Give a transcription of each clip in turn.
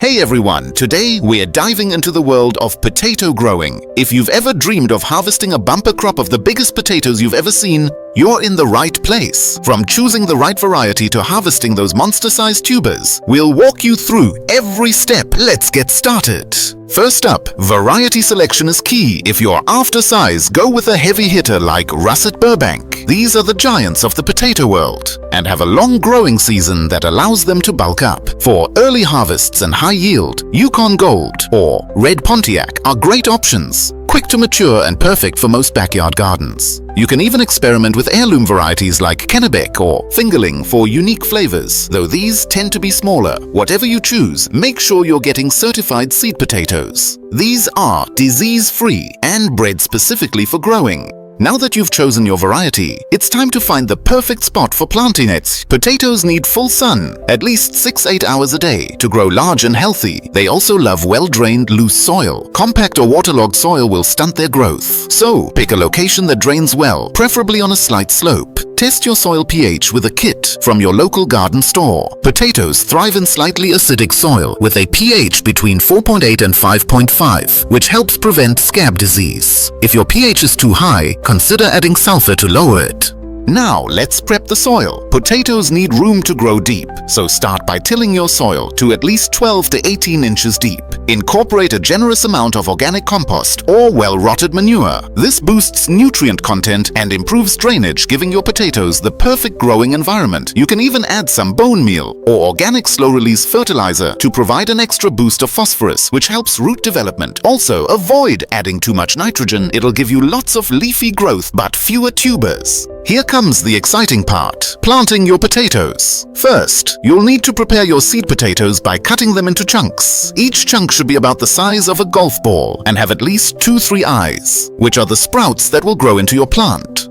Hey everyone, today we're diving into the world of potato growing. If you've ever dreamed of harvesting a bumper crop of the biggest potatoes you've ever seen, you're in the right place. From choosing the right variety to harvesting those monster-sized tubers, we'll walk you through every step. Let's get started. First up, variety selection is key. If you're after size, go with a heavy hitter like Russet Burbank. These are the giants of the potato world and have a long growing season that allows them to bulk up. For early harvests and high yield, Yukon Gold or Red Pontiac are great options. Quick to mature and perfect for most backyard gardens. You can even experiment with heirloom varieties like Kennebec or Fingerling for unique flavors, though these tend to be smaller. Whatever you choose, make sure you're getting certified seed potatoes. These are disease-free and bred specifically for growing. Now that you've chosen your variety, it's time to find the perfect spot for planting it. Potatoes need full sun, at least 6-8 hours a day, to grow large and healthy. They also love well-drained, loose soil. Compact or waterlogged soil will stunt their growth. So, pick a location that drains well, preferably on a slight slope. Test your soil pH with a kit from your local garden store. Potatoes thrive in slightly acidic soil with a pH between 4.8 and 5.5, which helps prevent scab disease. If your pH is too high, consider adding sulfur to lower it. Now let's prep the soil. Potatoes need room to grow deep, so start by tilling your soil to at least 12 to 18 inches deep. Incorporate a generous amount of organic compost or well-rotted manure. This boosts nutrient content and improves drainage, giving your potatoes the perfect growing environment. You can even add some bone meal or organic slow-release fertilizer to provide an extra boost of phosphorus, which helps root development. Also, avoid adding too much nitrogen. It'll give you lots of leafy growth but fewer tubers. Here comes the exciting part, planting your potatoes. First, you'll need to prepare your seed potatoes by cutting them into chunks. Each chunk should be about the size of a golf ball and have at least 2-3 eyes, which are the sprouts that will grow into your plant.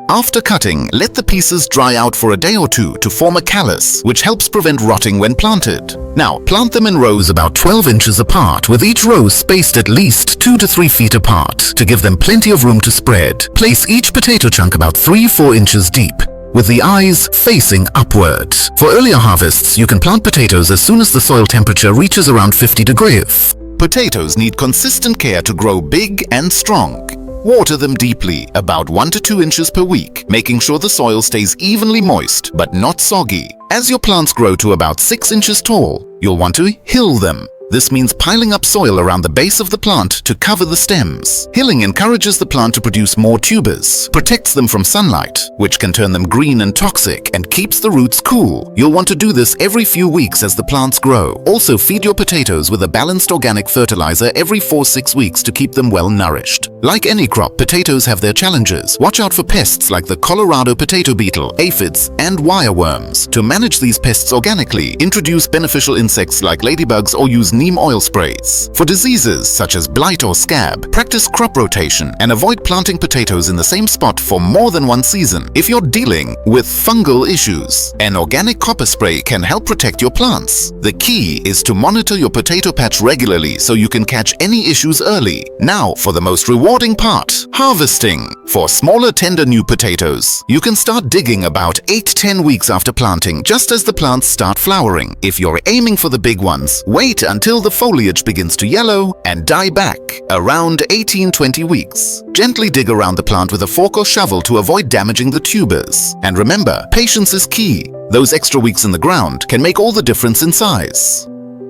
After cutting, let the pieces dry out for a day or two to form a callus, which helps prevent rotting when planted. Now, plant them in rows about 12 inches apart, with each row spaced at least 2 to 3 feet apart to give them plenty of room to spread. Place each potato chunk about 3-4 inches deep, with the eyes facing upward. For earlier harvests, you can plant potatoes as soon as the soil temperature reaches around 50 degrees. Potatoes need consistent care to grow big and strong. Water them deeply, about 1 to 2 inches per week, making sure the soil stays evenly moist but not soggy. As your plants grow to about 6 inches tall, you'll want to hill them. This means piling up soil around the base of the plant to cover the stems. Hilling encourages the plant to produce more tubers, protects them from sunlight, which can turn them green and toxic, and keeps the roots cool. You'll want to do this every few weeks as the plants grow. Also, feed your potatoes with a balanced organic fertilizer every 4-6 weeks to keep them well nourished. Like any crop, potatoes have their challenges. Watch out for pests like the Colorado potato beetle, aphids, and wireworms. To manage these pests organically, introduce beneficial insects like ladybugs or use neem oil sprays. For diseases such as blight or scab, practice crop rotation and avoid planting potatoes in the same spot for more than one season. If you're dealing with fungal issues, an organic copper spray can help protect your plants. The key is to monitor your potato patch regularly so you can catch any issues early. Now for the most rewarding part, harvesting. For smaller, tender new potatoes, you can start digging about 8-10 weeks after planting, just as the plants start flowering. If you're aiming for the big ones, wait until the foliage begins to yellow and die back, around 18-20 weeks. Gently dig around the plant with a fork or shovel to avoid damaging the tubers. And remember, patience is key. Those extra weeks in the ground can make all the difference in size.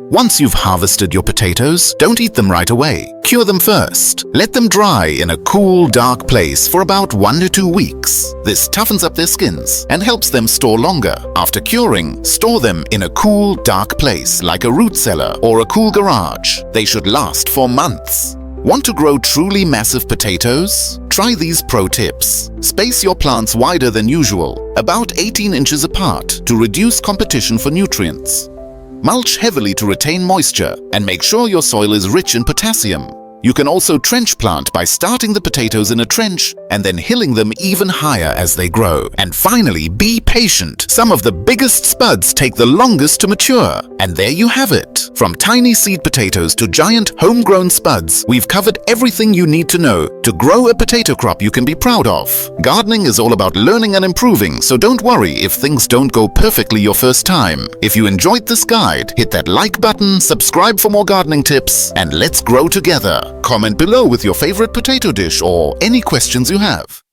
Once you've harvested your potatoes, don't eat them right away. Cure them first. Let them dry in a cool, dark place for about 1 to 2 weeks. This toughens up their skins and helps them store longer. After curing, store them in a cool, dark place like a root cellar or a cool garage. They should last for months. Want to grow truly massive potatoes? Try these pro tips. Space your plants wider than usual, about 18 inches apart, to reduce competition for nutrients. Mulch heavily to retain moisture and make sure your soil is rich in potassium. You can also trench plant by starting the potatoes in a trench and then hilling them even higher as they grow. And finally, be patient. Some of the biggest spuds take the longest to mature. And there you have it. From tiny seed potatoes to giant homegrown spuds, we've covered everything you need to know to grow a potato crop you can be proud of. Gardening is all about learning and improving, so don't worry if things don't go perfectly your first time. If you enjoyed this guide, hit that like button, subscribe for more gardening tips, and let's grow together. Comment below with your favorite potato dish or any questions you have.